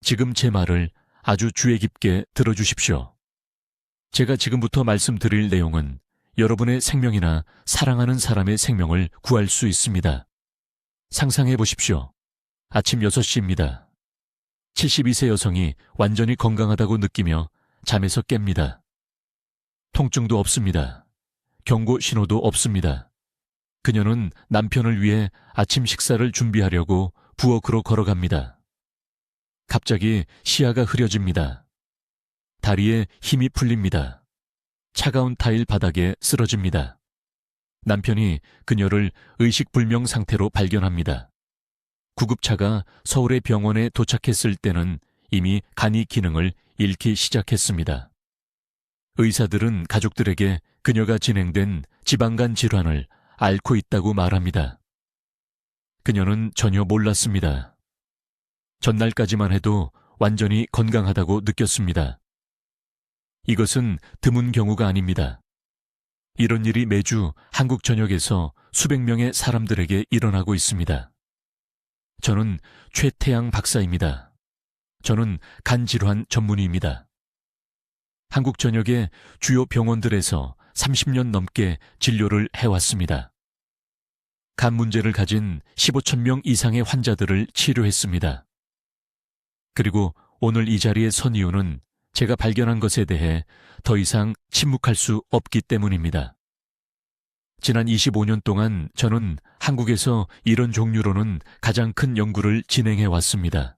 지금 제 말을 아주 주의 깊게 들어주십시오. 제가 지금부터 말씀드릴 내용은 여러분의 생명이나 사랑하는 사람의 생명을 구할 수 있습니다. 상상해 보십시오. 아침 6시입니다. 72세 여성이 완전히 건강하다고 느끼며 잠에서 깹니다. 통증도 없습니다. 경고 신호도 없습니다. 그녀는 남편을 위해 아침 식사를 준비하려고 부엌으로 걸어갑니다. 갑자기 시야가 흐려집니다. 다리에 힘이 풀립니다. 차가운 타일 바닥에 쓰러집니다. 남편이 그녀를 의식불명 상태로 발견합니다. 구급차가 서울의 병원에 도착했을 때는 이미 간이 기능을 잃기 시작했습니다. 의사들은 가족들에게 그녀가 진행된 지방간 질환을 앓고 있다고 말합니다. 그녀는 전혀 몰랐습니다. 전날까지만 해도 완전히 건강하다고 느꼈습니다. 이것은 드문 경우가 아닙니다. 이런 일이 매주 한국 전역에서 수백 명의 사람들에게 일어나고 있습니다. 저는 최태양 박사입니다. 저는 간질환 전문의입니다. 한국 전역의 주요 병원들에서 30년 넘게 진료를 해왔습니다. 간 문제를 가진 15천 명 이상의 환자들을 치료했습니다. 그리고 오늘 이 자리에 선 이유는 제가 발견한 것에 대해 더 이상 침묵할 수 없기 때문입니다. 지난 25년 동안 저는 한국에서 이런 종류로는 가장 큰 연구를 진행해 왔습니다.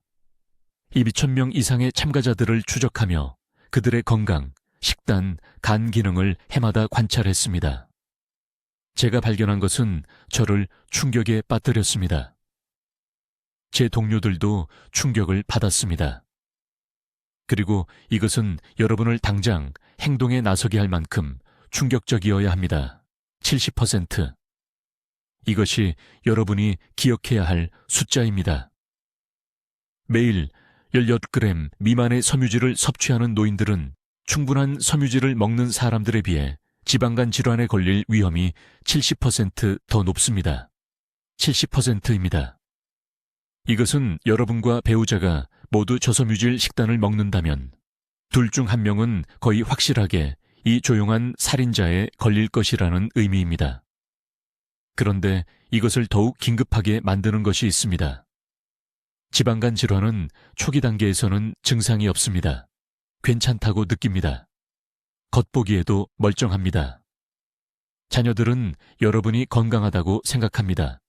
2,000명 이상의 참가자들을 추적하며 그들의 건강, 식단, 간 기능을 해마다 관찰했습니다. 제가 발견한 것은 저를 충격에 빠뜨렸습니다. 제 동료들도 충격을 받았습니다. 그리고 이것은 여러분을 당장 행동에 나서게 할 만큼 충격적이어야 합니다. 70%. 이것이 여러분이 기억해야 할 숫자입니다. 매일 18g 미만의 섬유질을 섭취하는 노인들은 충분한 섬유질을 먹는 사람들에 비해 지방간 질환에 걸릴 위험이 70% 높습니다. 70%입니다. 이것은 여러분과 배우자가 모두 저섬유질 식단을 먹는다면 둘 중 한 명은 거의 확실하게 이 조용한 살인자에 걸릴 것이라는 의미입니다. 그런데 이것을 더욱 긴급하게 만드는 것이 있습니다. 지방간 질환은 초기 단계에서는 증상이 없습니다. 괜찮다고 느낍니다. 겉보기에도 멀쩡합니다. 자녀들은 여러분이 건강하다고 생각합니다.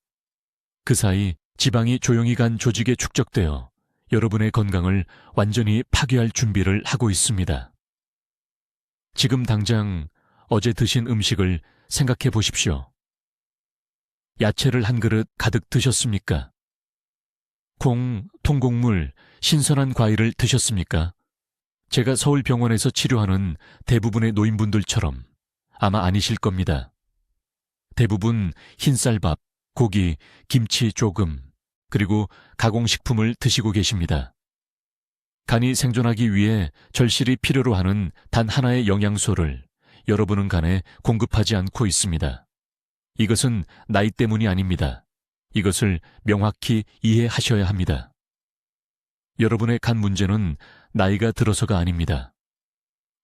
그 사이 지방이 조용히 간 조직에 축적되어 여러분의 건강을 완전히 파괴할 준비를 하고 있습니다. 지금 당장 어제 드신 음식을 생각해 보십시오. 야채를 한 그릇 가득 드셨습니까? 콩, 통곡물, 신선한 과일을 드셨습니까? 제가 서울병원에서 치료하는 대부분의 노인분들처럼 아마 아니실 겁니다. 대부분 흰쌀밥, 고기, 김치 조금, 그리고 가공식품을 드시고 계십니다. 간이 생존하기 위해 절실히 필요로 하는 단 하나의 영양소를 여러분은 간에 공급하지 않고 있습니다. 이것은 나이 때문이 아닙니다. 이것을 명확히 이해하셔야 합니다. 여러분의 간 문제는 나이가 들어서가 아닙니다.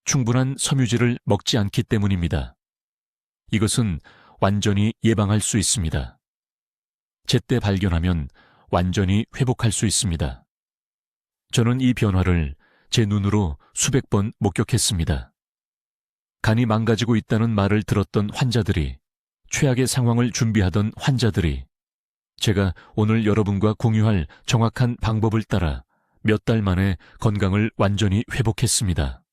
충분한 섬유질을 먹지 않기 때문입니다. 이것은 완전히 예방할 수 있습니다. 제때 발견하면 완전히 회복할 수 있습니다. 저는 이 변화를 제 눈으로 수백 번 목격했습니다. 간이 망가지고 있다는 말을 들었던 환자들이, 최악의 상황을 준비하던 환자들이 제가 오늘 여러분과 공유할 정확한 방법을 따라 몇 달 만에 건강을 완전히 회복했습니다.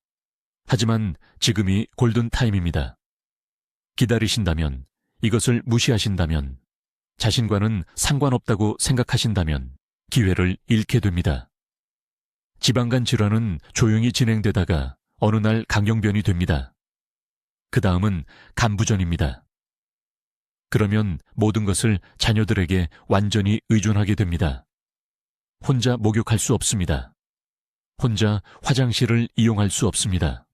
하지만 지금이 골든타임입니다. 기다리신다면, 이것을 무시하신다면, 자신과는 상관없다고 생각하신다면 기회를 잃게 됩니다. 지방간 질환은 조용히 진행되다가 어느 날 강경변이 됩니다. 그 다음은 간부전입니다. 그러면 모든 것을 자녀들에게 완전히 의존하게 됩니다. 혼자 목욕할 수 없습니다. 혼자 화장실을 이용할 수 없습니다.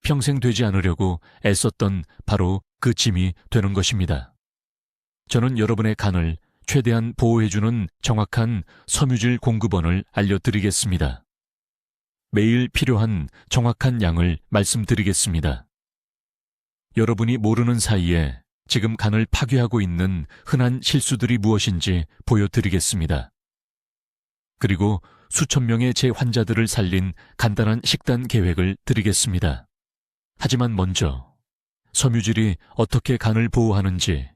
평생 되지 않으려고 애썼던 바로 그 짐이 되는 것입니다. 저는 여러분의 간을 최대한 보호해주는 정확한 섬유질 공급원을 알려드리겠습니다. 매일 필요한 정확한 양을 말씀드리겠습니다. 여러분이 모르는 사이에 지금 간을 파괴하고 있는 흔한 실수들이 무엇인지 보여드리겠습니다. 그리고 수천 명의 제 환자들을 살린 간단한 식단 계획을 드리겠습니다. 하지만 먼저 섬유질이 어떻게 간을 보호하는지,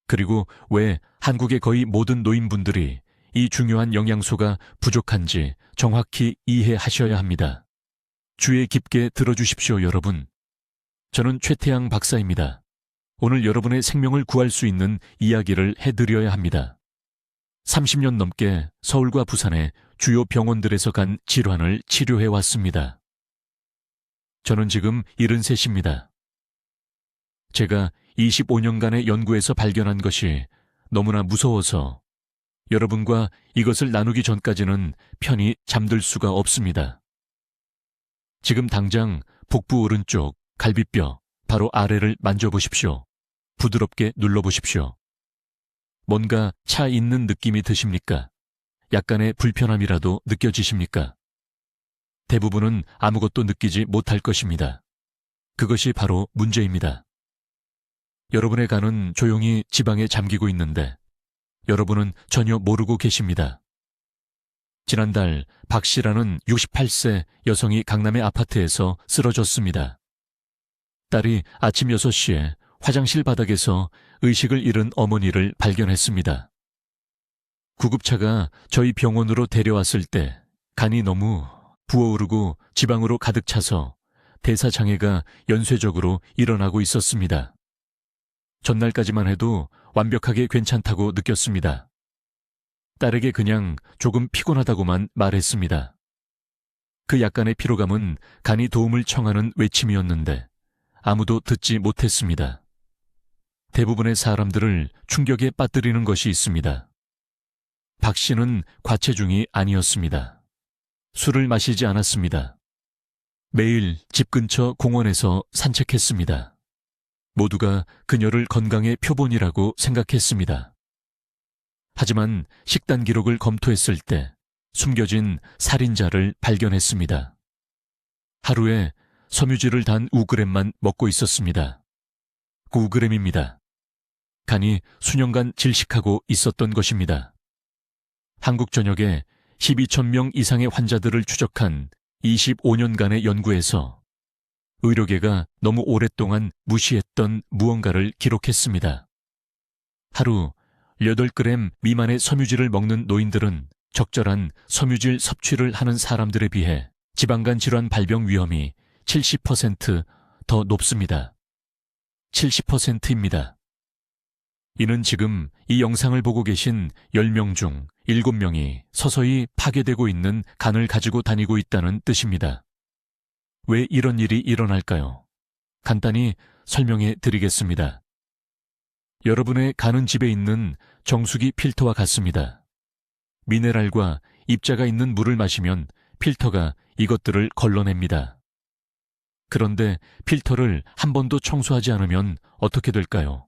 그리고 왜 한국의 거의 모든 노인분들이 이 중요한 영양소가 부족한지 정확히 이해하셔야 합니다. 주의 깊게 들어주십시오, 여러분. 저는 최태양 박사입니다. 오늘 여러분의 생명을 구할 수 있는 이야기를 해드려야 합니다. 30년 넘게 서울과 부산의 주요 병원들에서 간 질환을 치료해 왔습니다. 저는 지금 73입니다. 제가 25년간의 연구에서 발견한 것이 너무나 무서워서 여러분과 이것을 나누기 전까지는 편히 잠들 수가 없습니다. 지금 당장 복부 오른쪽 갈비뼈 바로 아래를 만져보십시오. 부드럽게 눌러보십시오. 뭔가 차 있는 느낌이 드십니까? 약간의 불편함이라도 느껴지십니까? 대부분은 아무것도 느끼지 못할 것입니다. 그것이 바로 문제입니다. 여러분의 간은 조용히 지방에 잠기고 있는데 여러분은 전혀 모르고 계십니다. 지난달 박 씨라는 68세 여성이 강남의 아파트에서 쓰러졌습니다. 딸이 아침 6시에 화장실 바닥에서 의식을 잃은 어머니를 발견했습니다. 구급차가 저희 병원으로 데려왔을 때 간이 너무 부어오르고 지방으로 가득 차서 대사장애가 연쇄적으로 일어나고 있었습니다. 전날까지만 해도 완벽하게 괜찮다고 느꼈습니다. 딸에게 그냥 조금 피곤하다고만 말했습니다. 그 약간의 피로감은 간이 도움을 청하는 외침이었는데 아무도 듣지 못했습니다. 대부분의 사람들을 충격에 빠뜨리는 것이 있습니다. 박 씨는 과체중이 아니었습니다. 술을 마시지 않았습니다. 매일 집 근처 공원에서 산책했습니다. 모두가 그녀를 건강의 표본이라고 생각했습니다. 하지만 식단 기록을 검토했을 때 숨겨진 살인자를 발견했습니다. 하루에 섬유질을 단 5g만 먹고 있었습니다. 5g입니다. 간이 수년간 질식하고 있었던 것입니다. 한국 전역에 12,000명 이상의 환자들을 추적한 25년간의 연구에서 의료계가 너무 오랫동안 무시했던 무언가를 기록했습니다. 하루 8g 미만의 섬유질을 먹는 노인들은 적절한 섬유질 섭취를 하는 사람들에 비해 지방간 질환 발병 위험이 70% 높습니다. 70%입니다. 이는 지금 이 영상을 보고 계신 10명 중 7명이 서서히 파괴되고 있는 간을 가지고 다니고 있다는 뜻입니다. 왜 이런 일이 일어날까요? 간단히 설명해 드리겠습니다. 여러분의 간은 집에 있는 정수기 필터와 같습니다. 미네랄과 입자가 있는 물을 마시면 필터가 이것들을 걸러냅니다. 그런데 필터를 한 번도 청소하지 않으면 어떻게 될까요?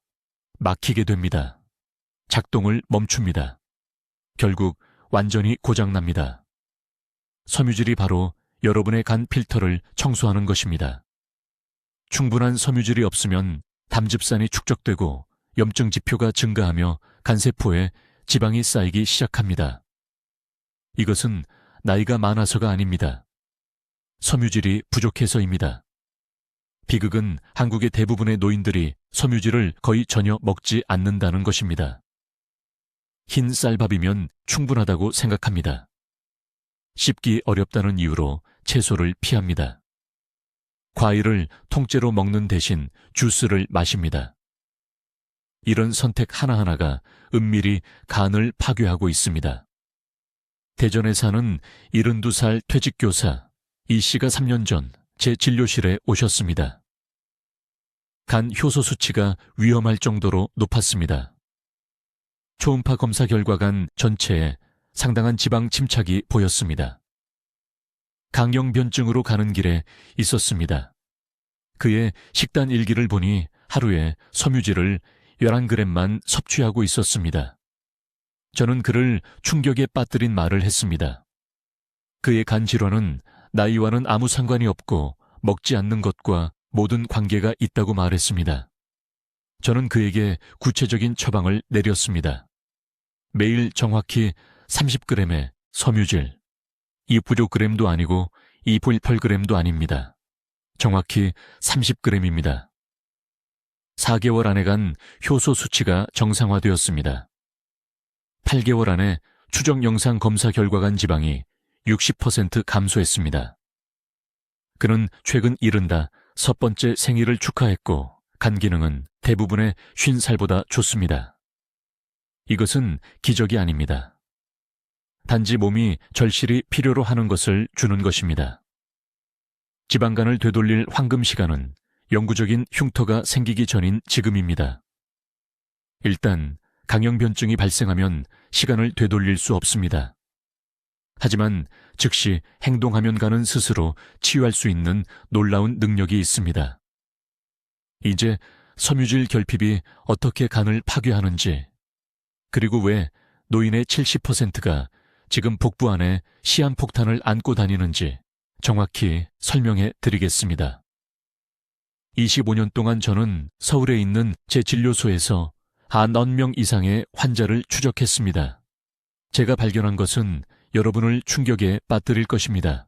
막히게 됩니다. 작동을 멈춥니다. 결국 완전히 고장납니다. 섬유질이 바로 여러분의 간 필터를 청소하는 것입니다. 충분한 섬유질이 없으면 담즙산이 축적되고 염증 지표가 증가하며 간세포에 지방이 쌓이기 시작합니다. 이것은 나이가 많아서가 아닙니다. 섬유질이 부족해서입니다. 비극은 한국의 대부분의 노인들이 섬유질을 거의 전혀 먹지 않는다는 것입니다. 흰 쌀밥이면 충분하다고 생각합니다. 씹기 어렵다는 이유로 채소를 피합니다. 과일을 통째로 먹는 대신 주스를 마십니다. 이런 선택 하나하나가 은밀히 간을 파괴하고 있습니다. 대전에 사는 72살 퇴직교사 이 씨가 3년 전 제 진료실에 오셨습니다. 간 효소 수치가 위험할 정도로 높았습니다. 초음파 검사 결과 간 전체에 상당한 지방 침착이 보였습니다. 강경변증으로 가는 길에 있었습니다. 그의 식단 일기를 보니 하루에 섬유질을 11g만 섭취하고 있었습니다. 저는 그를 충격에 빠뜨린 말을 했습니다. 그의 간 질환은 나이와는 아무 상관이 없고 먹지 않는 것과 모든 관계가 있다고 말했습니다. 저는 그에게 구체적인 처방을 내렸습니다. 매일 정확히 30g의 섬유질, 2kg도 아니고 2.8g도 아닙니다. 정확히 30g입니다. 4개월 안에 간 효소 수치가 정상화되었습니다. 8개월 안에 추적 영상 검사 결과 간 지방이 60% 감소했습니다. 그는 최근 75번째 생일을 축하했고 간 기능은 대부분의 50살보다 좋습니다. 이것은 기적이 아닙니다. 단지 몸이 절실히 필요로 하는 것을 주는 것입니다. 지방간을 되돌릴 황금 시간은 영구적인 흉터가 생기기 전인 지금입니다. 일단 강형변증이 발생하면 시간을 되돌릴 수 없습니다. 하지만 즉시 행동하면 간은 스스로 치유할 수 있는 놀라운 능력이 있습니다. 이제 섬유질 결핍이 어떻게 간을 파괴하는지, 그리고 왜 노인의 70%가 지금 복부 안에 시한폭탄을 안고 다니는지 정확히 설명해 드리겠습니다. 25년 동안 저는 서울에 있는 제 진료소에서 한 90명 이상의 환자를 추적했습니다. 제가 발견한 것은 여러분을 충격에 빠뜨릴 것입니다.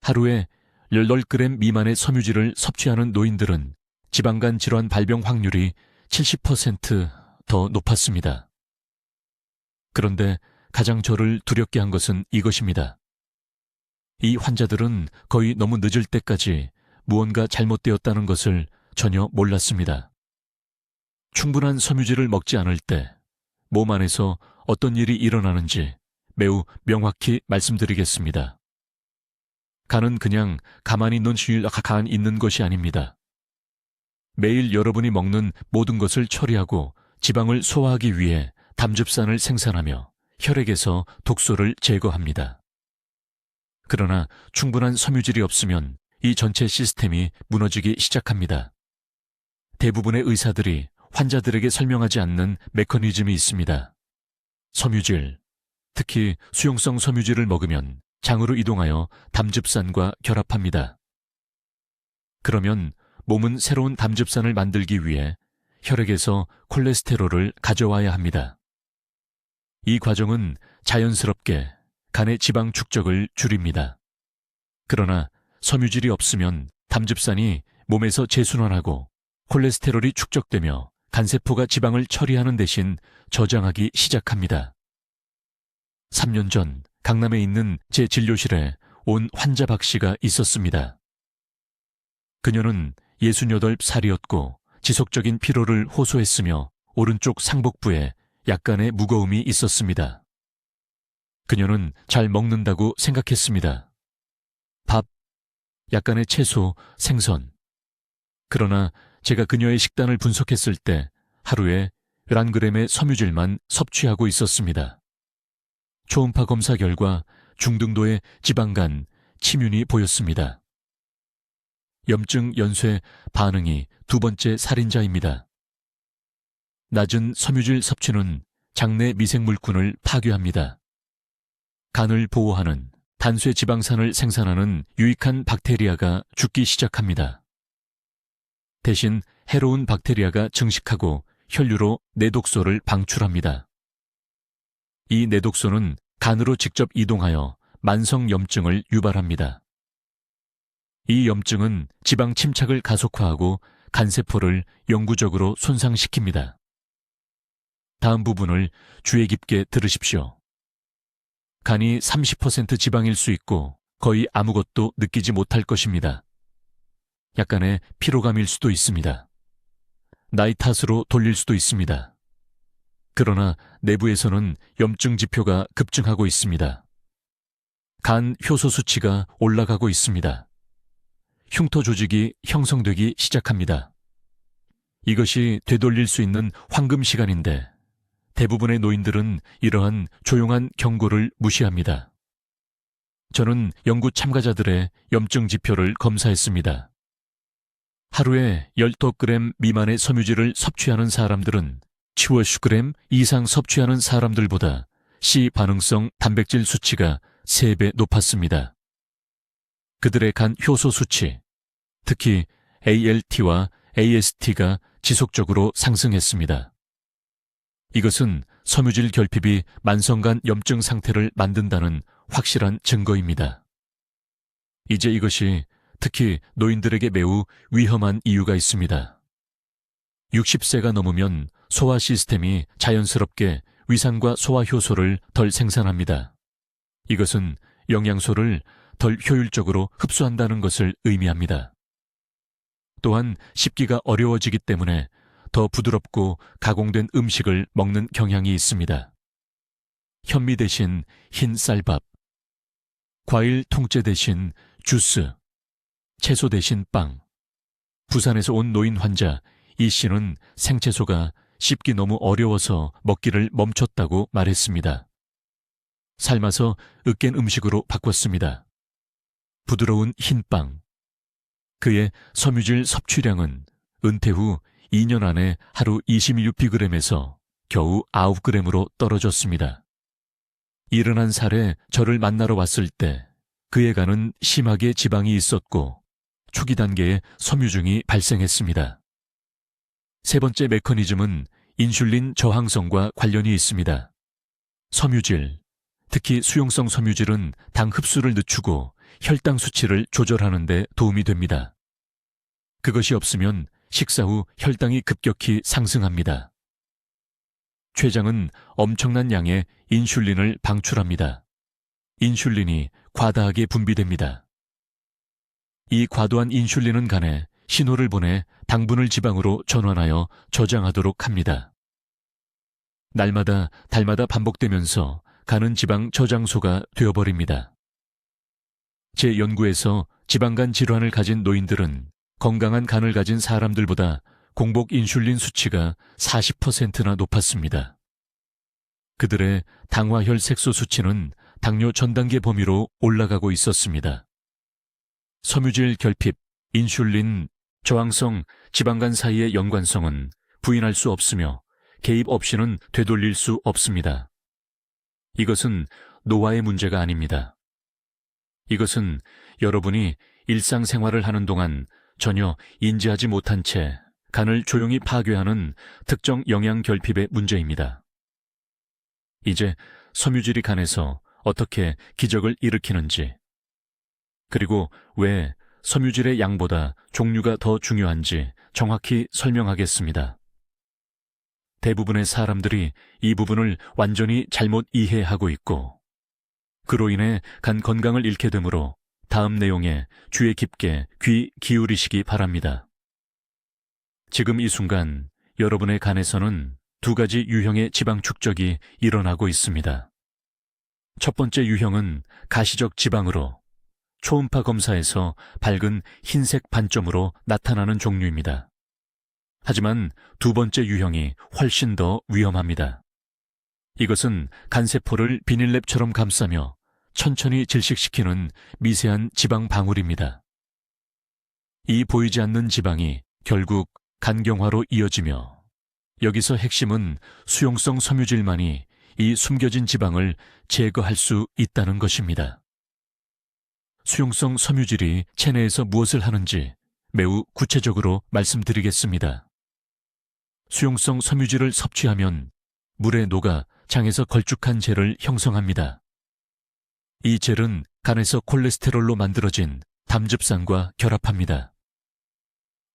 하루에 18g 미만의 섬유질을 섭취하는 노인들은 지방간 질환 발병 확률이 70% 더 높았습니다. 그런데 가장 저를 두렵게 한 것은 이것입니다. 이 환자들은 거의 너무 늦을 때까지 무언가 잘못되었다는 것을 전혀 몰랐습니다. 충분한 섬유질을 먹지 않을 때 몸 안에서 어떤 일이 일어나는지 매우 명확히 말씀드리겠습니다. 간은 그냥 가만히 있는 것이 아닙니다. 매일 여러분이 먹는 모든 것을 처리하고 지방을 소화하기 위해 담즙산을 생산하며 혈액에서 독소를 제거합니다. 그러나 충분한 섬유질이 없으면 이 전체 시스템이 무너지기 시작합니다. 대부분의 의사들이 환자들에게 설명하지 않는 메커니즘이 있습니다. 섬유질, 특히 수용성 섬유질을 먹으면 장으로 이동하여 담즙산과 결합합니다. 그러면 몸은 새로운 담즙산을 만들기 위해 혈액에서 콜레스테롤을 가져와야 합니다. 이 과정은 자연스럽게 간의 지방 축적을 줄입니다. 그러나 섬유질이 없으면 담즙산이 몸에서 재순환하고 콜레스테롤이 축적되며 간세포가 지방을 처리하는 대신 저장하기 시작합니다. 3년 전 강남에 있는 제 진료실에 온 환자 박 씨가 있었습니다. 그녀는 68살이었고 지속적인 피로를 호소했으며 오른쪽 상복부에 약간의 무거움이 있었습니다. 그녀는 잘 먹는다고 생각했습니다. 밥, 약간의 채소, 생선. 그러나 제가 그녀의 식단을 분석했을 때 하루에 11g의 섬유질만 섭취하고 있었습니다. 초음파 검사 결과 중등도의 지방간, 침윤이 보였습니다. 염증 연쇄 반응이 두 번째 살인자입니다. 낮은 섬유질 섭취는 장내 미생물군을 파괴합니다. 간을 보호하는 단쇄 지방산을 생산하는 유익한 박테리아가 죽기 시작합니다. 대신 해로운 박테리아가 증식하고 혈류로 내독소를 방출합니다. 이 내독소는 간으로 직접 이동하여 만성염증을 유발합니다. 이 염증은 지방 침착을 가속화하고 간세포를 영구적으로 손상시킵니다. 다음 부분을 주의 깊게 들으십시오. 간이 30% 지방일 수 있고 거의 아무것도 느끼지 못할 것입니다. 약간의 피로감일 수도 있습니다. 나이 탓으로 돌릴 수도 있습니다. 그러나 내부에서는 염증 지표가 급증하고 있습니다. 간 효소 수치가 올라가고 있습니다. 흉터 조직이 형성되기 시작합니다. 이것이 되돌릴 수 있는 황금 시간인데 대부분의 노인들은 이러한 조용한 경고를 무시합니다. 저는 연구 참가자들의 염증 지표를 검사했습니다. 하루에 15g 미만의 섬유질을 섭취하는 사람들은 15g 이상 섭취하는 사람들보다 C 반응성 단백질 수치가 3배 높았습니다. 그들의 간 효소 수치, 특히 ALT와 AST가 지속적으로 상승했습니다. 이것은 섬유질 결핍이 만성간 염증 상태를 만든다는 확실한 증거입니다. 이제 이것이 특히 노인들에게 매우 위험한 이유가 있습니다. 60세가 넘으면 소화 시스템이 자연스럽게 위산과 소화 효소를 덜 생산합니다. 이것은 영양소를 덜 효율적으로 흡수한다는 것을 의미합니다. 또한 씹기가 어려워지기 때문에 더 부드럽고 가공된 음식을 먹는 경향이 있습니다. 현미 대신 흰 쌀밥, 과일 통째 대신 주스, 채소 대신 빵. 부산에서 온 노인 환자 이 씨는 생채소가 씹기 너무 어려워서 먹기를 멈췄다고 말했습니다. 삶아서 으깬 음식으로 바꿨습니다. 부드러운 흰빵. 그의 섬유질 섭취량은 은퇴 후 2년 안에 하루 26pg에서 겨우 9g으로 떨어졌습니다. 71살에 저를 만나러 왔을 때 그의 간은 심하게 지방이 있었고 초기 단계에 섬유증이 발생했습니다. 세 번째 메커니즘은 인슐린 저항성과 관련이 있습니다. 섬유질, 특히 수용성 섬유질은 당 흡수를 늦추고 혈당 수치를 조절하는 데 도움이 됩니다. 그것이 없으면 식사 후 혈당이 급격히 상승합니다. 췌장은 엄청난 양의 인슐린을 방출합니다. 인슐린이 과다하게 분비됩니다. 이 과도한 인슐린은 간에 신호를 보내 당분을 지방으로 전환하여 저장하도록 합니다. 날마다 달마다 반복되면서 간은 지방 저장소가 되어버립니다. 제 연구에서 지방간 질환을 가진 노인들은 건강한 간을 가진 사람들보다 공복 인슐린 수치가 40%나 높았습니다. 그들의 당화혈색소 수치는 당뇨 전 단계 범위로 올라가고 있었습니다. 섬유질 결핍, 인슐린, 저항성, 지방간 사이의 연관성은 부인할 수 없으며 개입 없이는 되돌릴 수 없습니다. 이것은 노화의 문제가 아닙니다. 이것은 여러분이 일상생활을 하는 동안 전혀 인지하지 못한 채 간을 조용히 파괴하는 특정 영양 결핍의 문제입니다. 이제 섬유질이 간에서 어떻게 기적을 일으키는지, 그리고 왜 섬유질의 양보다 종류가 더 중요한지 정확히 설명하겠습니다. 대부분의 사람들이 이 부분을 완전히 잘못 이해하고 있고, 그로 인해 간 건강을 잃게 되므로 다음 내용에 주의 깊게 귀 기울이시기 바랍니다. 지금 이 순간 여러분의 간에서는 두 가지 유형의 지방 축적이 일어나고 있습니다. 첫 번째 유형은 가시적 지방으로 초음파 검사에서 밝은 흰색 반점으로 나타나는 종류입니다. 하지만 두 번째 유형이 훨씬 더 위험합니다. 이것은 간세포를 비닐랩처럼 감싸며 천천히 질식시키는 미세한 지방 방울입니다. 이 보이지 않는 지방이 결국 간경화로 이어지며, 여기서 핵심은 수용성 섬유질만이 이 숨겨진 지방을 제거할 수 있다는 것입니다. 수용성 섬유질이 체내에서 무엇을 하는지 매우 구체적으로 말씀드리겠습니다. 수용성 섬유질을 섭취하면 물에 녹아 장에서 걸쭉한 젤을 형성합니다. 이 젤은 간에서 콜레스테롤로 만들어진 담즙산과 결합합니다.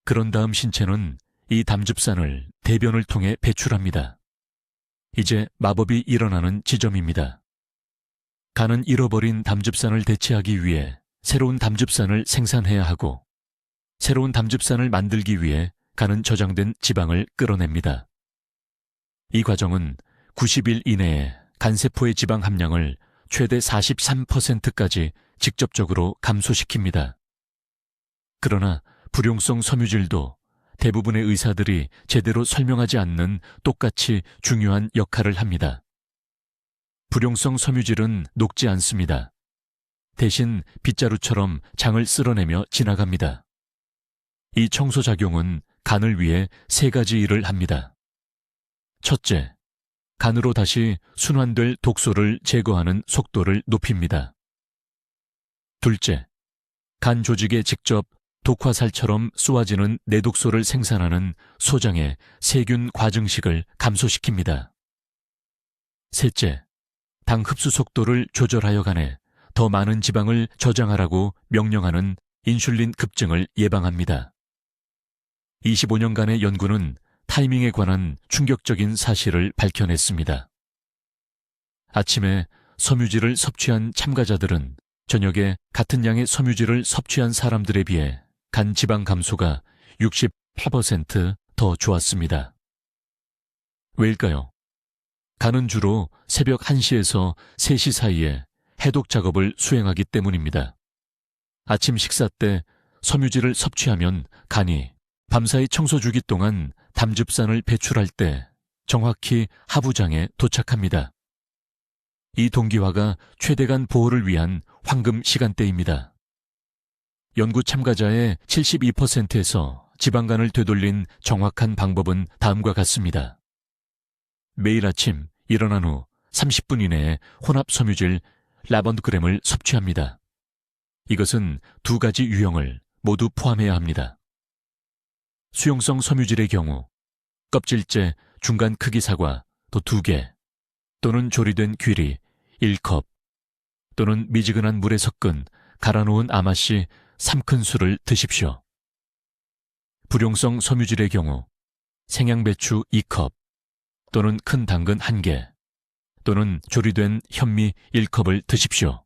그런 다음 신체는 이 담즙산을 대변을 통해 배출합니다. 이제 마법이 일어나는 지점입니다. 간은 잃어버린 담즙산을 대체하기 위해 새로운 담즙산을 생산해야 하고, 새로운 담즙산을 만들기 위해 간은 저장된 지방을 끌어냅니다. 이 과정은 90일 이내에 간세포의 지방 함량을 최대 43%까지 직접적으로 감소시킵니다. 그러나 불용성 섬유질도 대부분의 의사들이 제대로 설명하지 않는 똑같이 중요한 역할을 합니다. 불용성 섬유질은 녹지 않습니다. 대신 빗자루처럼 장을 쓸어내며 지나갑니다. 이 청소작용은 간을 위해 세 가지 일을 합니다. 첫째, 간으로 다시 순환될 독소를 제거하는 속도를 높입니다. 둘째, 간 조직에 직접 독화살처럼 쏘아지는 내독소를 생산하는 소장의 세균 과증식을 감소시킵니다. 셋째, 당 흡수 속도를 조절하여 간에 더 많은 지방을 저장하라고 명령하는 인슐린 급증을 예방합니다. 25년간의 연구는 타이밍에 관한 충격적인 사실을 밝혀냈습니다. 아침에 섬유질을 섭취한 참가자들은 저녁에 같은 양의 섬유질을 섭취한 사람들에 비해 간 지방 감소가 68% 좋았습니다. 왜일까요? 간은 주로 새벽 1시에서 3시 사이에 해독 작업을 수행하기 때문입니다. 아침 식사 때 섬유질을 섭취하면 간이 밤사이 청소 주기 동안 담즙산을 배출할 때 정확히 하부장에 도착합니다. 이 동기화가 최대간 보호를 위한 황금 시간대입니다. 연구 참가자의 72%에서 지방간을 되돌린 정확한 방법은 다음과 같습니다. 매일 아침 일어난 후 30분 이내에 혼합 섬유질 라번드그램을 섭취합니다. 이것은 두 가지 유형을 모두 포함해야 합니다. 수용성 섬유질의 경우 껍질째 중간 크기 사과 또 2개 또는 조리된 귀리 1컵 또는 미지근한 물에 섞은 갈아놓은 아마씨 3큰술을 드십시오. 불용성 섬유질의 경우 생양배추 2컵 또는 큰 당근 1개 또는 조리된 현미 1컵을 드십시오.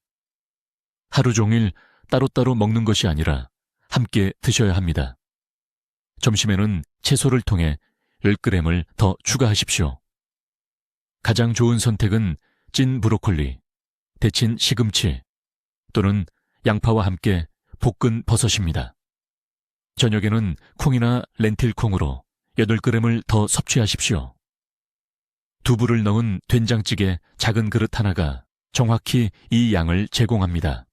하루 종일 따로따로 먹는 것이 아니라 함께 드셔야 합니다. 점심에는 채소를 통해 10g을 더 추가하십시오. 가장 좋은 선택은 찐 브로콜리, 데친 시금치 또는 양파와 함께 볶은 버섯입니다. 저녁에는 콩이나 렌틸콩으로 8g을 더 섭취하십시오. 두부를 넣은 된장찌개 작은 그릇 하나가 정확히 이 양을 제공합니다.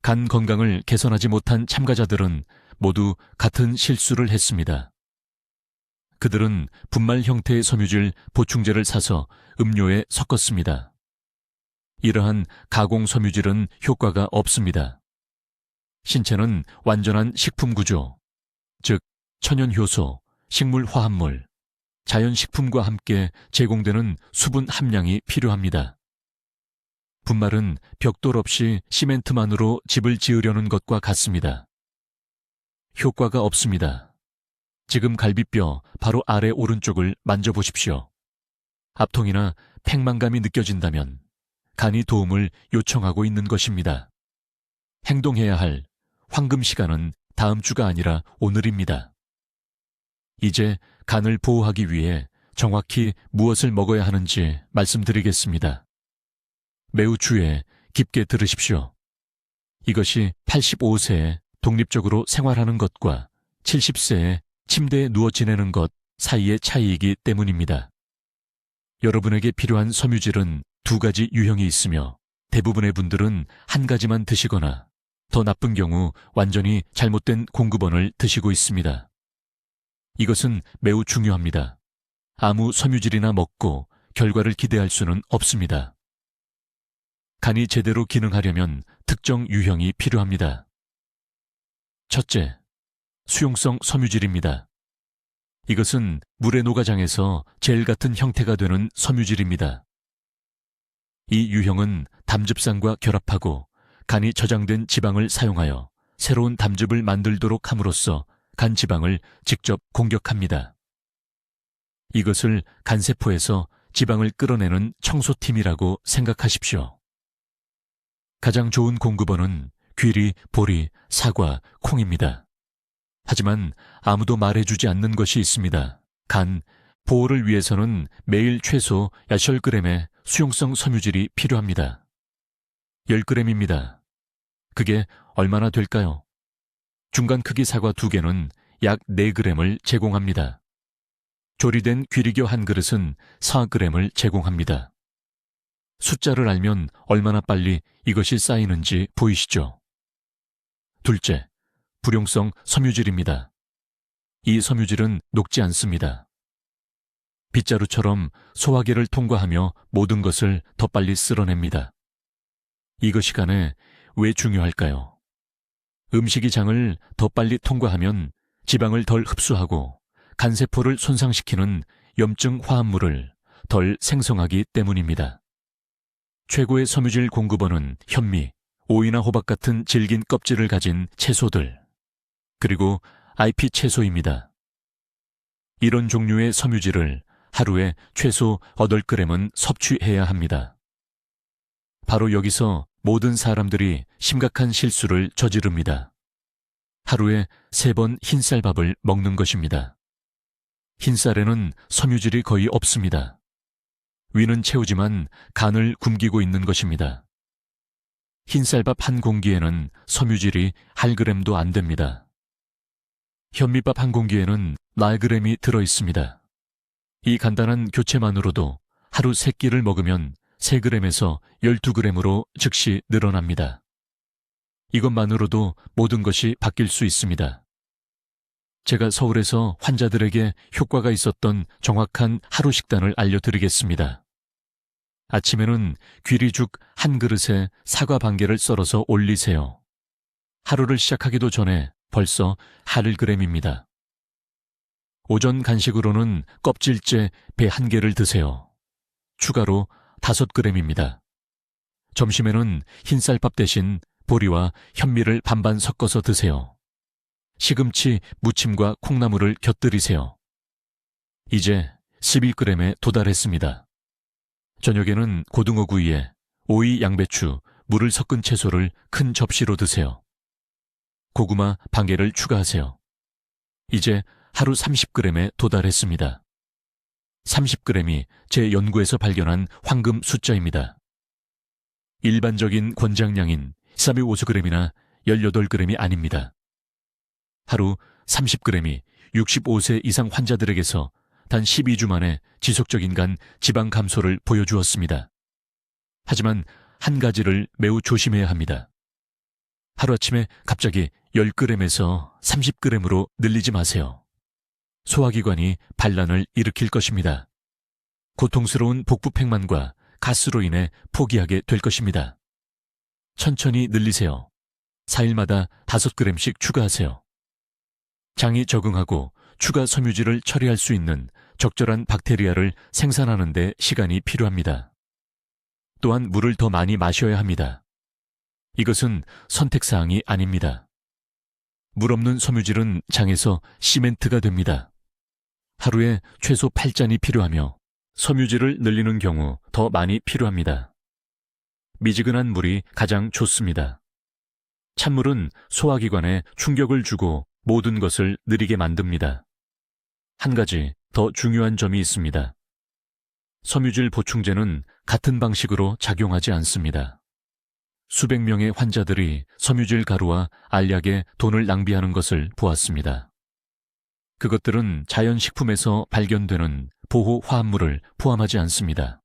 간 건강을 개선하지 못한 참가자들은 모두 같은 실수를 했습니다. 그들은 분말 형태의 섬유질 보충제를 사서 음료에 섞었습니다. 이러한 가공 섬유질은 효과가 없습니다. 신체는 완전한 식품 구조, 즉 천연 효소, 식물 화합물, 자연식품과 함께 제공되는 수분 함량이 필요합니다. 분말은 벽돌 없이 시멘트만으로 집을 지으려는 것과 같습니다. 효과가 없습니다. 지금 갈비뼈 바로 아래 오른쪽을 만져보십시오. 압통이나 팽만감이 느껴진다면 간이 도움을 요청하고 있는 것입니다. 행동해야 할 황금 시간은 다음 주가 아니라 오늘입니다. 이제 간을 보호하기 위해 정확히 무엇을 먹어야 하는지 말씀드리겠습니다. 매우 주의해 깊게 들으십시오. 이것이 85세에 독립적으로 생활하는 것과 70세에 침대에 누워 지내는 것 사이의 차이이기 때문입니다. 여러분에게 필요한 섬유질은 2가지 유형이 있으며 대부분의 분들은 한 가지만 드시거나 더 나쁜 경우 완전히 잘못된 공급원을 드시고 있습니다. 이것은 매우 중요합니다. 아무 섬유질이나 먹고 결과를 기대할 수는 없습니다. 간이 제대로 기능하려면 특정 유형이 필요합니다. 첫째, 수용성 섬유질입니다. 이것은 물의 노가장에서 젤 같은 형태가 되는 섬유질입니다. 이 유형은 담즙산과 결합하고 간이 저장된 지방을 사용하여 새로운 담즙을 만들도록 함으로써 간 지방을 직접 공격합니다. 이것을 간세포에서 지방을 끌어내는 청소팀이라고 생각하십시오. 가장 좋은 공급원은 귀리, 보리, 사과, 콩입니다. 하지만 아무도 말해주지 않는 것이 있습니다. 간, 보호를 위해서는 매일 최소 10g의 수용성 섬유질이 필요합니다. 10g입니다. 그게 얼마나 될까요? 중간 크기 사과 2개는 약 4g을 제공합니다. 조리된 귀리교 한 그릇은 4g을 제공합니다. 숫자를 알면 얼마나 빨리 이것이 쌓이는지 보이시죠? 둘째, 불용성 섬유질입니다. 이 섬유질은 녹지 않습니다. 빗자루처럼 소화기를 통과하며 모든 것을 더 빨리 쓸어냅니다. 이것이 간에 왜 중요할까요? 음식이 장을 더 빨리 통과하면 지방을 덜 흡수하고 간세포를 손상시키는 염증 화합물을 덜 생성하기 때문입니다. 최고의 섬유질 공급원은 현미, 오이나 호박 같은 질긴 껍질을 가진 채소들, 그리고 IP 채소입니다. 이런 종류의 섬유질을 하루에 최소 8g은 섭취해야 합니다. 바로 여기서 모든 사람들이 심각한 실수를 저지릅니다. 하루에 3번 흰쌀밥을 먹는 것입니다. 흰쌀에는 섬유질이 거의 없습니다. 위는 채우지만 간을 굶기고 있는 것입니다. 흰쌀밥 한 공기에는 섬유질이 1g도 안 됩니다. 현미밥 한 공기에는 4g이 들어있습니다. 이 간단한 교체만으로도 하루 3끼를 먹으면 3g에서 12g으로 즉시 늘어납니다. 이것만으로도 모든 것이 바뀔 수 있습니다. 제가 서울에서 환자들에게 효과가 있었던 정확한 하루 식단을 알려드리겠습니다. 아침에는 귀리죽 한 그릇에 사과 반 개를 썰어서 올리세요. 하루를 시작하기도 전에 벌써 8g입니다. 오전 간식으로는 껍질째 배 1개를 드세요. 추가로 5g입니다. 점심에는 흰쌀밥 대신 보리와 현미를 반반 섞어서 드세요. 시금치, 무침과 콩나물을 곁들이세요. 이제 11g에 도달했습니다. 저녁에는 고등어 구이에 오이, 양배추, 물을 섞은 채소를 큰 접시로 드세요. 고구마 반 개를 추가하세요. 이제 하루 30g에 도달했습니다. 30g이 제 연구에서 발견한 황금 숫자입니다. 일반적인 권장량인 325g이나 18g이 아닙니다. 하루 30g이 65세 이상 환자들에게서 단 12주 만에 지속적인 간 지방 감소를 보여주었습니다. 하지만 한 가지를 매우 조심해야 합니다. 하루아침에 갑자기 10g에서 30g으로 늘리지 마세요. 소화기관이 반란을 일으킬 것입니다. 고통스러운 복부팽만과 가스로 인해 포기하게 될 것입니다. 천천히 늘리세요. 4일마다 5g씩 추가하세요. 장이 적응하고 추가 섬유질을 처리할 수 있는 적절한 박테리아를 생산하는 데 시간이 필요합니다. 또한 물을 더 많이 마셔야 합니다. 이것은 선택사항이 아닙니다. 물 없는 섬유질은 장에서 시멘트가 됩니다. 하루에 최소 8잔이 필요하며 섬유질을 늘리는 경우 더 많이 필요합니다. 미지근한 물이 가장 좋습니다. 찬물은 소화기관에 충격을 주고 모든 것을 느리게 만듭니다. 한 가지 더 중요한 점이 있습니다. 섬유질 보충제는 같은 방식으로 작용하지 않습니다. 수백 명의 환자들이 섬유질 가루와 알약에 돈을 낭비하는 것을 보았습니다. 그것들은 자연식품에서 발견되는 보호 화합물을 포함하지 않습니다.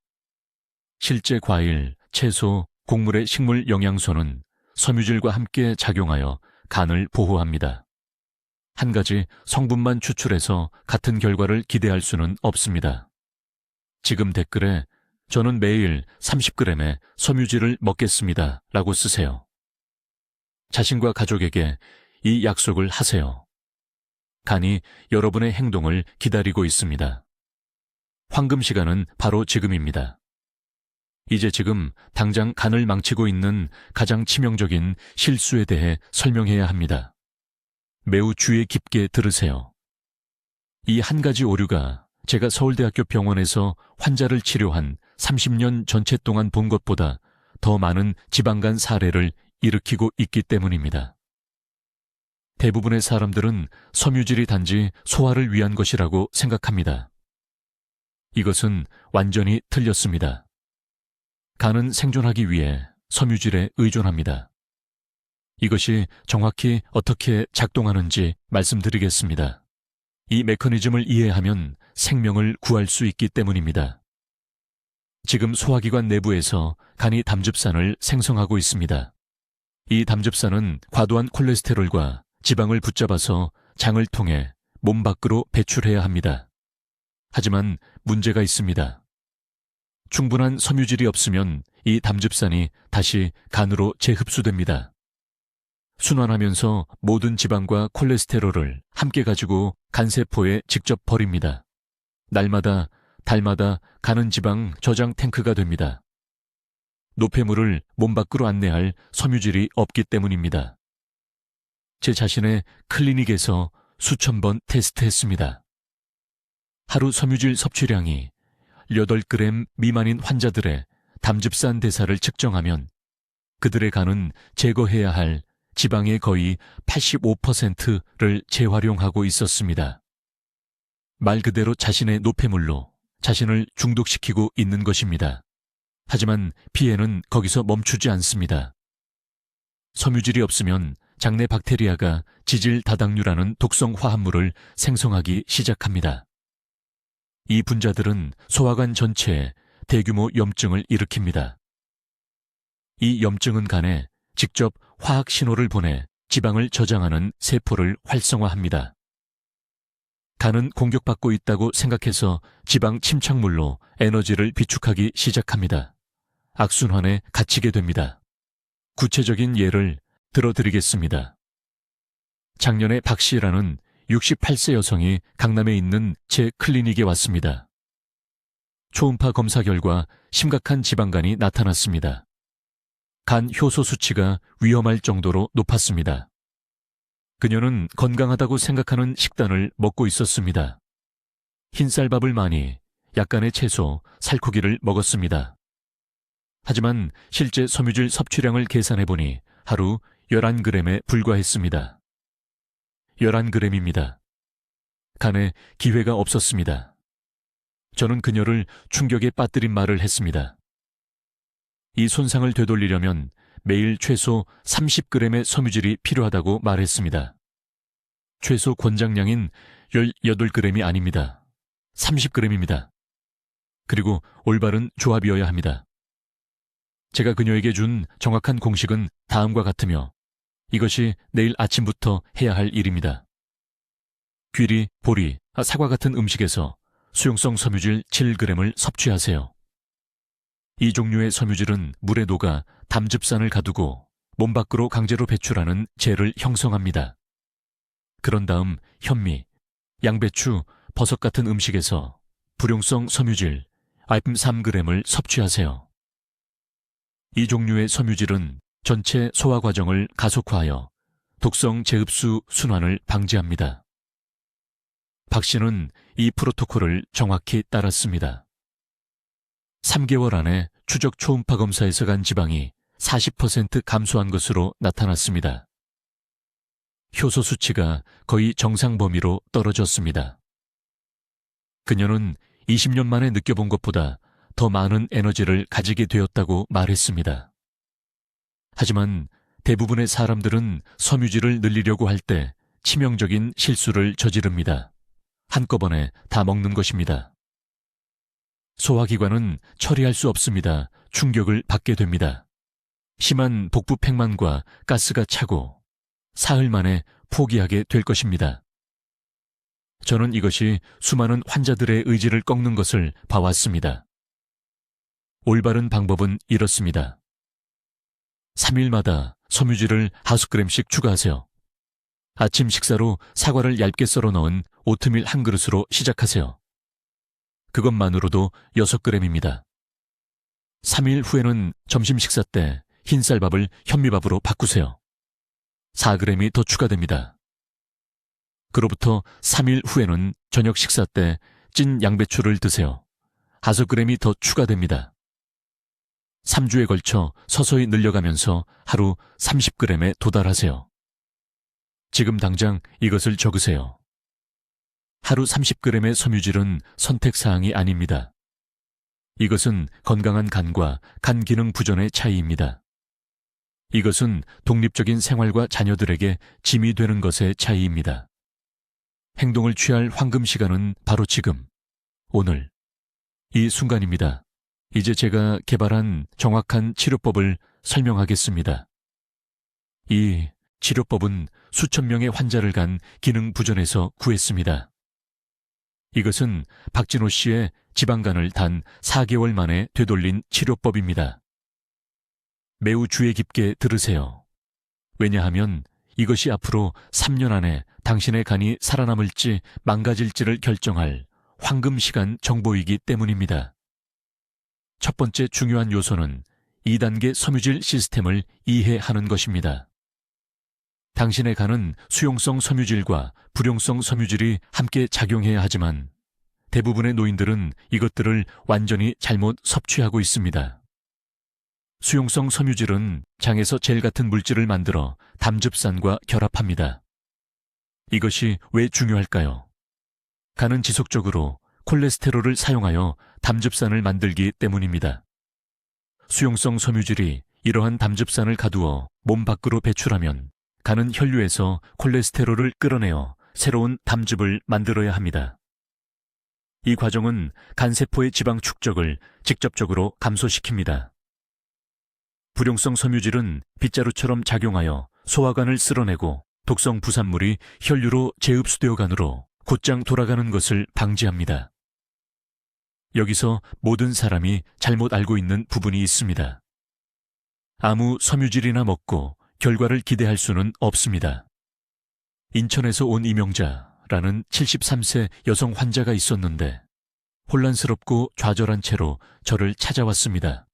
실제 과일, 채소, 곡물의 식물 영양소는 섬유질과 함께 작용하여 간을 보호합니다. 한 가지 성분만 추출해서 같은 결과를 기대할 수는 없습니다. 지금 댓글에 저는 매일 30g의 섬유질을 먹겠습니다 라고 쓰세요. 자신과 가족에게 이 약속을 하세요. 간이 여러분의 행동을 기다리고 있습니다. 황금 시간은 바로 지금입니다. 이제 지금 당장 간을 망치고 있는 가장 치명적인 실수에 대해 설명해야 합니다. 매우 주의 깊게 들으세요. 이 한 가지 오류가 제가 서울대학교 병원에서 환자를 치료한 30년 전체 동안 본 것보다 더 많은 지방간 사례를 일으키고 있기 때문입니다. 대부분의 사람들은 섬유질이 단지 소화를 위한 것이라고 생각합니다. 이것은 완전히 틀렸습니다. 간은 생존하기 위해 섬유질에 의존합니다. 이것이 정확히 어떻게 작동하는지 말씀드리겠습니다. 이 메커니즘을 이해하면 생명을 구할 수 있기 때문입니다. 지금 소화기관 내부에서 간이 담즙산을 생성하고 있습니다. 이 담즙산은 과도한 콜레스테롤과 지방을 붙잡아서 장을 통해 몸 밖으로 배출해야 합니다. 하지만 문제가 있습니다. 충분한 섬유질이 없으면 이 담즙산이 다시 간으로 재흡수됩니다. 순환하면서 모든 지방과 콜레스테롤을 함께 가지고 간세포에 직접 버립니다. 날마다, 달마다 가는 지방 저장 탱크가 됩니다. 노폐물을 몸 밖으로 안내할 섬유질이 없기 때문입니다. 제 자신의 클리닉에서 수천 번 테스트했습니다. 하루 섬유질 섭취량이 8g 미만인 환자들의 담즙산 대사를 측정하면 그들의 간은 제거해야 할 지방의 거의 85%를 재활용하고 있었습니다. 말 그대로 자신의 노폐물로 자신을 중독시키고 있는 것입니다. 하지만 피해는 거기서 멈추지 않습니다. 섬유질이 없으면 장내 박테리아가 지질 다당류라는 독성 화합물을 생성하기 시작합니다. 이 분자들은 소화관 전체에 대규모 염증을 일으킵니다. 이 염증은 간에 직접 화학 신호를 보내 지방을 저장하는 세포를 활성화합니다. 간은 공격받고 있다고 생각해서 지방 침착물로 에너지를 비축하기 시작합니다. 악순환에 갇히게 됩니다. 구체적인 예를 들어드리겠습니다. 작년에 박 씨라는 68세 여성이 강남에 있는 제 클리닉에 왔습니다. 초음파 검사 결과 심각한 지방간이 나타났습니다. 간 효소 수치가 위험할 정도로 높았습니다. 그녀는 건강하다고 생각하는 식단을 먹고 있었습니다. 흰쌀밥을 많이, 약간의 채소, 살코기를 먹었습니다. 하지만 실제 섬유질 섭취량을 계산해보니 하루 11g에 불과했습니다. 11g입니다. 간에 기회가 없었습니다. 저는 그녀를 충격에 빠뜨린 말을 했습니다. 이 손상을 되돌리려면 매일 최소 30g의 섬유질이 필요하다고 말했습니다. 최소 권장량인 18g이 아닙니다. 30g입니다. 그리고 올바른 조합이어야 합니다. 제가 그녀에게 준 정확한 공식은 다음과 같으며 이것이 내일 아침부터 해야 할 일입니다. 귀리, 보리, 사과 같은 음식에서 수용성 섬유질 7g을 섭취하세요. 이 종류의 섬유질은 물에 녹아 담즙산을 가두고 몸 밖으로 강제로 배출하는 젤을 형성합니다. 그런 다음 현미, 양배추, 버섯 같은 음식에서 불용성 섬유질 알품 3g을 섭취하세요. 이 종류의 섬유질은 전체 소화 과정을 가속화하여 독성 재흡수 순환을 방지합니다. 박 씨는 이 프로토콜을 정확히 따랐습니다. 3개월 안에 추적 초음파 검사에서 간 지방이 40% 감소한 것으로 나타났습니다. 효소 수치가 거의 정상 범위로 떨어졌습니다. 그녀는 20년 만에 느껴본 것보다 더 많은 에너지를 가지게 되었다고 말했습니다. 하지만 대부분의 사람들은 섬유질을 늘리려고 할 때 치명적인 실수를 저지릅니다. 한꺼번에 다 먹는 것입니다. 소화기관은 처리할 수 없습니다. 충격을 받게 됩니다. 심한 복부 팽만과 가스가 차고 사흘 만에 포기하게 될 것입니다. 저는 이것이 수많은 환자들의 의지를 꺾는 것을 봐왔습니다. 올바른 방법은 이렇습니다. 3일마다 섬유질을 5g씩 추가하세요. 아침 식사로 사과를 얇게 썰어 넣은 오트밀 한 그릇으로 시작하세요. 그것만으로도 6g입니다. 3일 후에는 점심 식사 때 흰쌀밥을 현미밥으로 바꾸세요. 4g이 더 추가됩니다. 그로부터 3일 후에는 저녁 식사 때 찐 양배추를 드세요. 5g이 더 추가됩니다. 3주에 걸쳐 서서히 늘려가면서 하루 30g에 도달하세요. 지금 당장 이것을 적으세요. 하루 30g의 섬유질은 선택사항이 아닙니다. 이것은 건강한 간과 간 기능 부전의 차이입니다. 이것은 독립적인 생활과 자녀들에게 짐이 되는 것의 차이입니다. 행동을 취할 황금 시간은 바로 지금, 오늘, 이 순간입니다. 이제 제가 개발한 정확한 치료법을 설명하겠습니다. 이 치료법은 수천 명의 환자를 간 기능 부전에서 구했습니다. 이것은 박진호 씨의 지방간을 단 4개월 만에 되돌린 치료법입니다. 매우 주의 깊게 들으세요. 왜냐하면 이것이 앞으로 3년 안에 당신의 간이 살아남을지 망가질지를 결정할 황금 시간 정보이기 때문입니다. 첫 번째 중요한 요소는 2단계 섬유질 시스템을 이해하는 것입니다. 당신의 간은 수용성 섬유질과 불용성 섬유질이 함께 작용해야 하지만 대부분의 노인들은 이것들을 완전히 잘못 섭취하고 있습니다. 수용성 섬유질은 장에서 젤 같은 물질을 만들어 담즙산과 결합합니다. 이것이 왜 중요할까요? 간은 지속적으로 콜레스테롤을 사용하여 담즙산을 만들기 때문입니다. 수용성 섬유질이 이러한 담즙산을 가두어 몸 밖으로 배출하면 간은 혈류에서 콜레스테롤을 끌어내어 새로운 담즙을 만들어야 합니다. 이 과정은 간세포의 지방 축적을 직접적으로 감소시킵니다. 불용성 섬유질은 빗자루처럼 작용하여 소화관을 쓸어내고 독성 부산물이 혈류로 재흡수되어 간으로 곧장 돌아가는 것을 방지합니다. 여기서 모든 사람이 잘못 알고 있는 부분이 있습니다. 아무 섬유질이나 먹고 결과를 기대할 수는 없습니다. 인천에서 온 이명자라는 73세 여성 환자가 있었는데 혼란스럽고 좌절한 채로 저를 찾아왔습니다.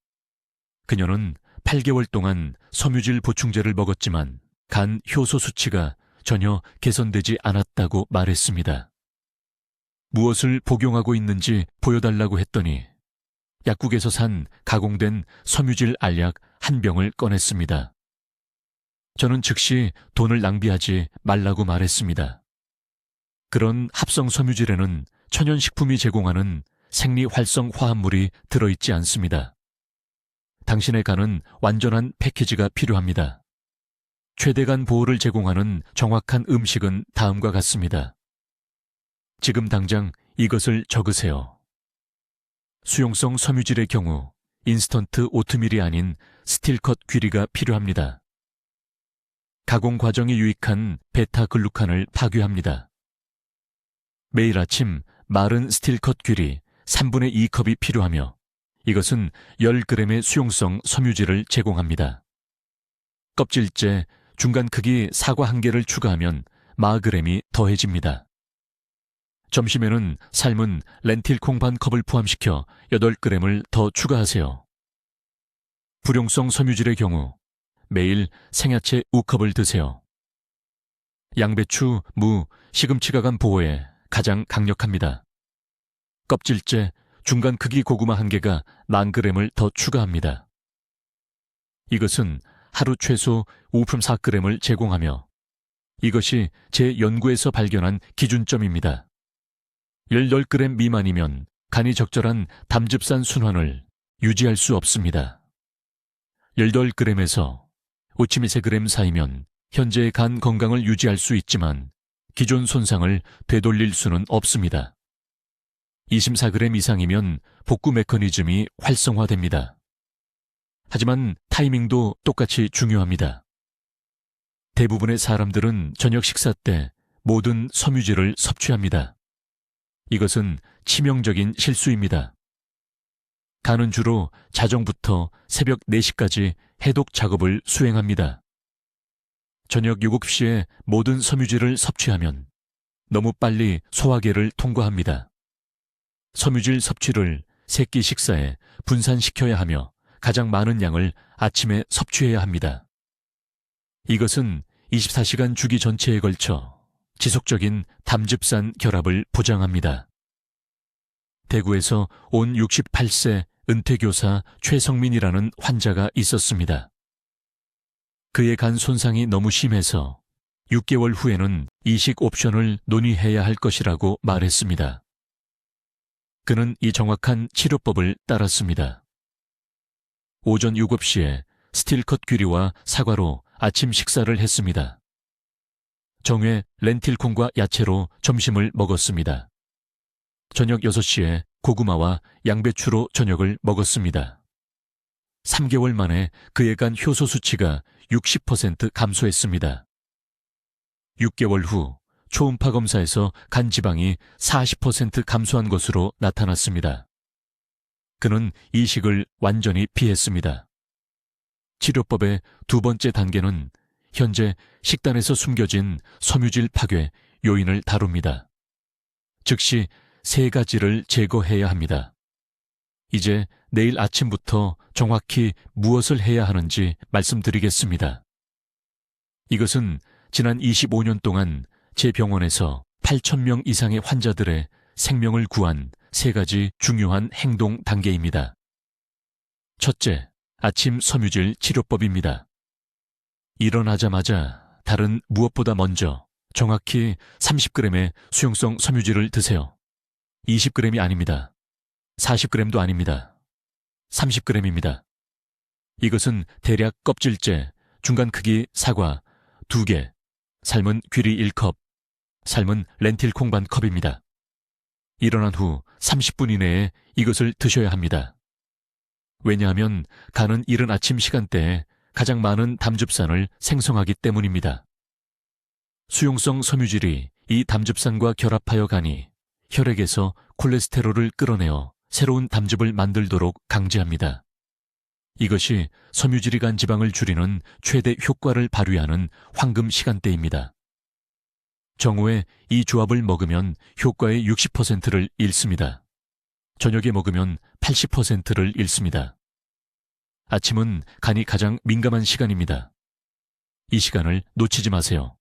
그녀는 8개월 동안 섬유질 보충제를 먹었지만 간 효소 수치가 전혀 개선되지 않았다고 말했습니다. 무엇을 복용하고 있는지 보여달라고 했더니 약국에서 산 가공된 섬유질 알약 한 병을 꺼냈습니다. 저는 즉시 돈을 낭비하지 말라고 말했습니다. 그런 합성 섬유질에는 천연식품이 제공하는 생리활성 화합물이 들어있지 않습니다. 당신의 간은 완전한 패키지가 필요합니다. 최대간 보호를 제공하는 정확한 음식은 다음과 같습니다. 지금 당장 이것을 적으세요. 수용성 섬유질의 경우 인스턴트 오트밀이 아닌 스틸컷 귀리가 필요합니다. 가공 과정이 유익한 베타글루칸을 파괴합니다. 매일 아침 마른 스틸컷 귀리 3분의 2컵이 필요하며 이것은 10g의 수용성 섬유질을 제공합니다. 껍질째 중간 크기 사과 1개를 추가하면 40g이 더해집니다. 점심에는 삶은 렌틸콩 반 컵을 포함시켜 8g을 더 추가하세요. 불용성 섬유질의 경우 매일 생야채 5컵을 드세요. 양배추, 무, 시금치가 간 보호에 가장 강력합니다. 껍질째 중간 크기 고구마 1개가 10,000g을 더 추가합니다. 이것은 하루 최소 5.4g을 제공하며 이것이 제 연구에서 발견한 기준점입니다. 18g 미만이면 간이 적절한 담즙산 순환을 유지할 수 없습니다. 18g에서 5.2g 사이면 현재의 간 건강을 유지할 수 있지만 기존 손상을 되돌릴 수는 없습니다. 24g 이상이면 복구 메커니즘이 활성화됩니다. 하지만 타이밍도 똑같이 중요합니다. 대부분의 사람들은 저녁 식사 때 모든 섬유질을 섭취합니다. 이것은 치명적인 실수입니다. 간은 주로 자정부터 새벽 4시까지 해독 작업을 수행합니다. 저녁 7시에 모든 섬유질을 섭취하면 너무 빨리 소화계를 통과합니다. 섬유질 섭취를 새끼 식사에 분산시켜야 하며 가장 많은 양을 아침에 섭취해야 합니다. 이것은 24시간 주기 전체에 걸쳐 지속적인 담즙산 결합을 보장합니다. 대구에서 온 68세 은퇴교사 최성민이라는 환자가 있었습니다. 그의 간 손상이 너무 심해서 6개월 후에는 이식 옵션을 논의해야 할 것이라고 말했습니다. 그는 이 정확한 치료법을 따랐습니다. 오전 7시에 스틸컷 귀리와 사과로 아침 식사를 했습니다. 정회 렌틸콩과 야채로 점심을 먹었습니다. 저녁 6시에 고구마와 양배추로 저녁을 먹었습니다. 3개월 만에 그의 간 효소 수치가 60% 감소했습니다. 6개월 후 초음파 검사에서 간 지방이 40% 감소한 것으로 나타났습니다. 그는 이식을 완전히 피했습니다. 치료법의 두 번째 단계는 현재 식단에서 숨겨진 섬유질 파괴 요인을 다룹니다. 즉시 3가지를 제거해야 합니다. 이제 내일 아침부터 정확히 무엇을 해야 하는지 말씀드리겠습니다. 이것은 지난 25년 동안 제 병원에서 8,000명 이상의 환자들의 생명을 구한 3가지 중요한 행동 단계입니다. 첫째, 아침 섬유질 치료법입니다. 일어나자마자 다른 무엇보다 먼저 정확히 30g의 수용성 섬유질을 드세요. 20g이 아닙니다. 40g도 아닙니다. 30g입니다. 이것은 대략 껍질째, 중간 크기 사과 2개, 삶은 귀리 1컵, 삶은 렌틸콩 반 컵입니다. 일어난 후 30분 이내에 이것을 드셔야 합니다. 왜냐하면 간은 이른 아침 시간대에 가장 많은 담즙산을 생성하기 때문입니다. 수용성 섬유질이 이 담즙산과 결합하여 가니 혈액에서 콜레스테롤을 끌어내어 새로운 담즙을 만들도록 강제합니다. 이것이 섬유질이 간 지방을 줄이는 최대 효과를 발휘하는 황금 시간대입니다. 정오에 이 조합을 먹으면 효과의 60%를 잃습니다. 저녁에 먹으면 80%를 잃습니다. 아침은 간이 가장 민감한 시간입니다. 이 시간을 놓치지 마세요.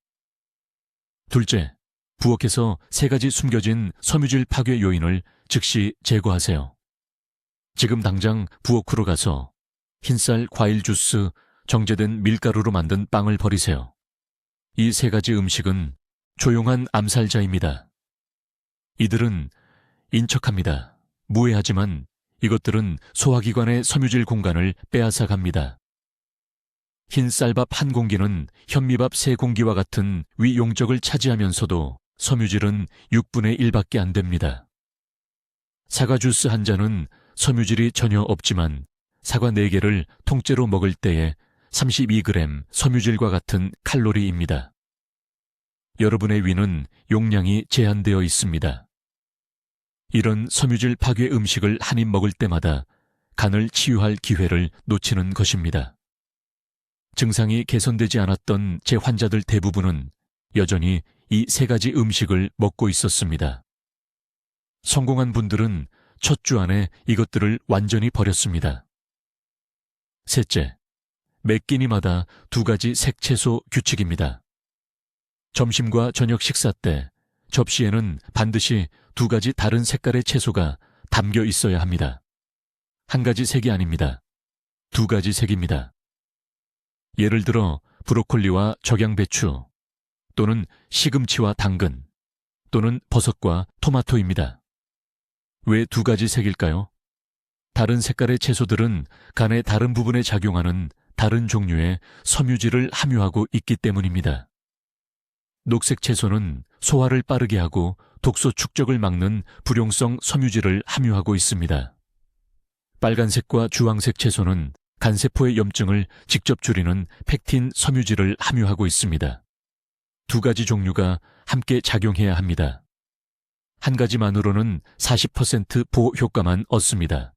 둘째, 부엌에서 3가지 숨겨진 섬유질 파괴 요인을 즉시 제거하세요. 지금 당장 부엌으로 가서 흰쌀 과일 주스, 정제된 밀가루로 만든 빵을 버리세요. 이 3가지 음식은 조용한 암살자입니다. 이들은 인척합니다. 무해하지만 이것들은 소화기관의 섬유질 공간을 빼앗아 갑니다. 흰 쌀밥 1공기는 현미밥 3공기와 같은 위 용적을 차지하면서도 섬유질은 6분의 1밖에 안 됩니다. 사과 주스 한 잔은 섬유질이 전혀 없지만 사과 4개를 통째로 먹을 때에 32g 섬유질과 같은 칼로리입니다. 여러분의 위는 용량이 제한되어 있습니다. 이런 섬유질 파괴 음식을 한 입 먹을 때마다 간을 치유할 기회를 놓치는 것입니다. 증상이 개선되지 않았던 제 환자들 대부분은 여전히 이 3가지 음식을 먹고 있었습니다. 성공한 분들은 첫 주 안에 이것들을 완전히 버렸습니다. 셋째, 매 끼니마다 2가지 색채소 규칙입니다. 점심과 저녁 식사 때 접시에는 반드시 2가지 다른 색깔의 채소가 담겨 있어야 합니다. 1가지 색이 아닙니다. 2가지 색입니다. 예를 들어 브로콜리와 적양배추 또는 시금치와 당근 또는 버섯과 토마토입니다. 왜 2가지 색일까요? 다른 색깔의 채소들은 간의 다른 부분에 작용하는 다른 종류의 섬유질을 함유하고 있기 때문입니다. 녹색 채소는 소화를 빠르게 하고 독소 축적을 막는 불용성 섬유질을 함유하고 있습니다. 빨간색과 주황색 채소는 간세포의 염증을 직접 줄이는 펙틴 섬유질을 함유하고 있습니다. 2가지 종류가 함께 작용해야 합니다. 1가지만으로는 40% 보호 효과만 얻습니다.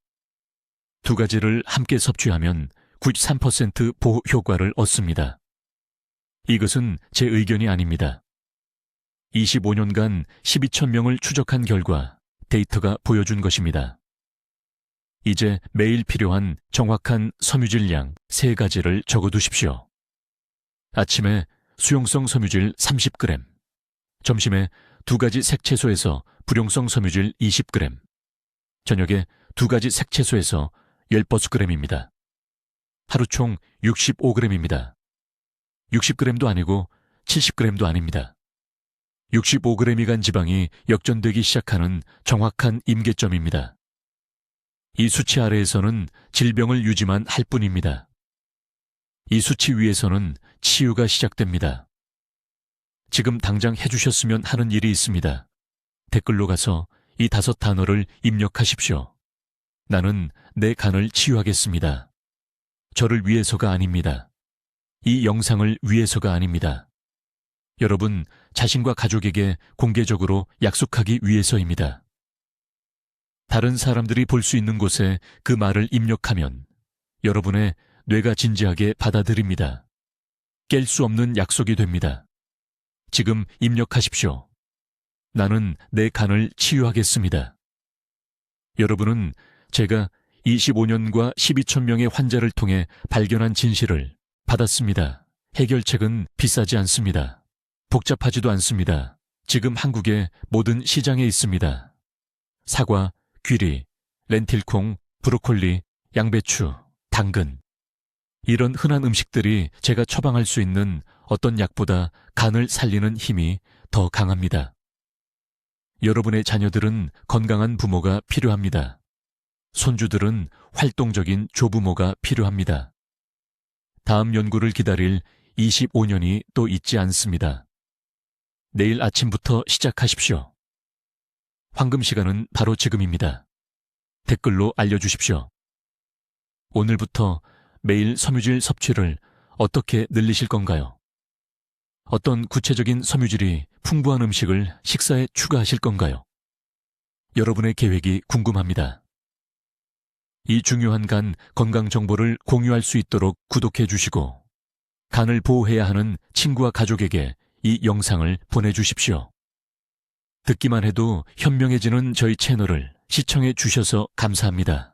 2가지를 함께 섭취하면 93% 보호 효과를 얻습니다. 이것은 제 의견이 아닙니다. 25년간 12,000명을 추적한 결과 데이터가 보여준 것입니다. 이제 매일 필요한 정확한 섬유질량 3가지를 적어두십시오. 아침에 수용성 섬유질 30g, 점심에 2가지 색채소에서 불용성 섬유질 20g, 저녁에 2가지 색채소에서 10버스그램입니다. 하루 총 65g입니다. 60g도 아니고 70g도 아닙니다. 65g이 간 지방이 역전되기 시작하는 정확한 임계점입니다. 이 수치 아래에서는 질병을 유지만 할 뿐입니다. 이 수치 위에서는 치유가 시작됩니다. 지금 당장 해주셨으면 하는 일이 있습니다. 댓글로 가서 이 5단어를 입력하십시오. 나는 내 간을 치유하겠습니다. 저를 위해서가 아닙니다. 이 영상을 위해서가 아닙니다. 여러분 자신과 가족에게 공개적으로 약속하기 위해서입니다. 다른 사람들이 볼 수 있는 곳에 그 말을 입력하면 여러분의 뇌가 진지하게 받아들입니다. 깰 수 없는 약속이 됩니다. 지금 입력하십시오. 나는 내 간을 치유하겠습니다. 여러분은 제가 25년과 12천 명의 환자를 통해 발견한 진실을 받았습니다. 해결책은 비싸지 않습니다. 복잡하지도 않습니다. 지금 한국의 모든 시장에 있습니다. 사과, 귀리, 렌틸콩, 브로콜리, 양배추, 당근. 이런 흔한 음식들이 제가 처방할 수 있는 어떤 약보다 간을 살리는 힘이 더 강합니다. 여러분의 자녀들은 건강한 부모가 필요합니다. 손주들은 활동적인 조부모가 필요합니다. 다음 연구를 기다릴 25년이 또 있지 않습니다. 내일 아침부터 시작하십시오. 황금 시간은 바로 지금입니다. 댓글로 알려주십시오. 오늘부터 매일 섬유질 섭취를 어떻게 늘리실 건가요? 어떤 구체적인 섬유질이 풍부한 음식을 식사에 추가하실 건가요? 여러분의 계획이 궁금합니다. 이 중요한 간 건강 정보를 공유할 수 있도록 구독해 주시고 간을 보호해야 하는 친구와 가족에게 이 영상을 보내주십시오. 듣기만 해도 현명해지는 저희 채널을 시청해 주셔서 감사합니다.